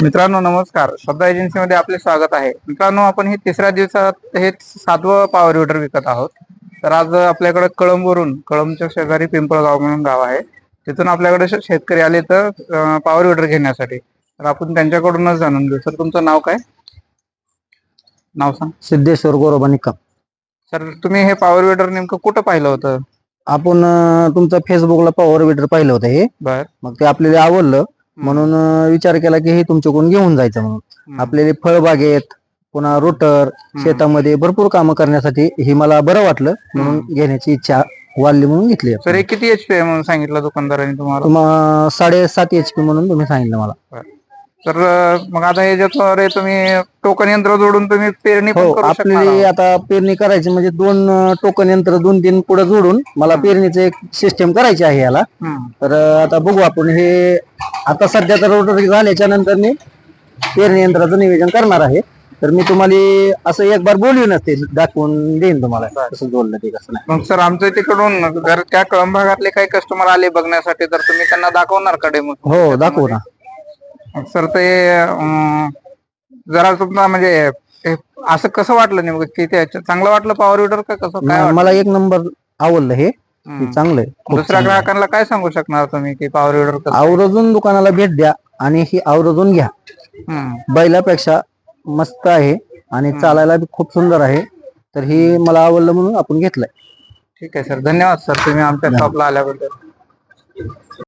मित्रांनो नमस्कार. शब्द एजन्सीमध्ये आपले स्वागत आहे. मित्रांनो, आपण हे तिसऱ्या दिवसात हे 7वं पॉवर विडर विकत आहोत. तर आज आपल्याकडे कळंबच्या शेजारी पिंपळगाव म्हणून गाव आहे, तिथून आपल्याकडे शेतकरी आले तर पॉवर विडर घेण्यासाठी. तर आपण त्यांच्याकडूनच जाणून घेऊ. सर, तुमचं नाव काय? नाव सांग. सिद्धेश्वर गोरोबा निकम. सर, तुम्ही हे पॉवर विडर नेमकं कुठं पाहिलं होतं? आपण तुमचं फेसबुकला पॉवर विडर पाहिलं होतं हे. बर. मग ते आपल्याला आवडलं म्हणून विचार केला की हे तुमच्याकडून घेऊन जायचं म्हणून. आपल्याला फळबागेत पुन्हा रोटर शेतामध्ये भरपूर कामं करण्यासाठी हे मला बरं वाटलं म्हणून घेण्याची इच्छा वाढली म्हणून घेतली. सर, हे किती HP आहे म्हणून सांगितलं दुकानदारांनी तुम्हाला? 7.5 HP म्हणून तुम्ही सांगितलं मला. तर मग आता याच्याद्वारे तुम्ही टोकन यंत्र जोडून तुम्ही पेरणी पण हो, करू शकणार आपली आहात. आता पेरणी करायची म्हणजे 2 टोकन यंत्र 2-3 पुढे जोडून मला पेरणीचं एक सिस्टम करायची आहे याला. तर आता बघू आपण हे आता सध्या तर रोटर झाल्याच्या नंतर मी पेरणी यंत्राचं नियोजन करणार आहे. तर मी तुम्हाला असं एक बार बोलू नसते, दाखवून देईन तुम्हाला कसं जोडलं ते कसं नाही. मग सर, आमच्या तिकडून जर त्या कळंब भागातले काही कस्टमर आले बघण्यासाठी तर तुम्ही त्यांना दाखवणार का डेमो? हो, दाखवू ना. सर, ते जरा तुम्हाला म्हणजे असं कसं वाटलं नेमकं की ते चांगलं वाटलं पॉवर विडर का कसं काय? मला एक नंबर आवडलं हे चांगलं आहे. दुसऱ्या ग्राहकांना काय सांगू शकणार तुम्ही की पॉवर विडर आवर्जून दुकानाला भेट द्या आणि ही आवर्जून घ्या. बैलापेक्षा मस्त आहे आणि चालायला बी खूप सुंदर आहे. तर ही मला आवडलं म्हणून आपण घेतलंय. ठीक आहे सर, धन्यवाद सर तुम्ही आमच्या शॉपला आल्याबद्दल.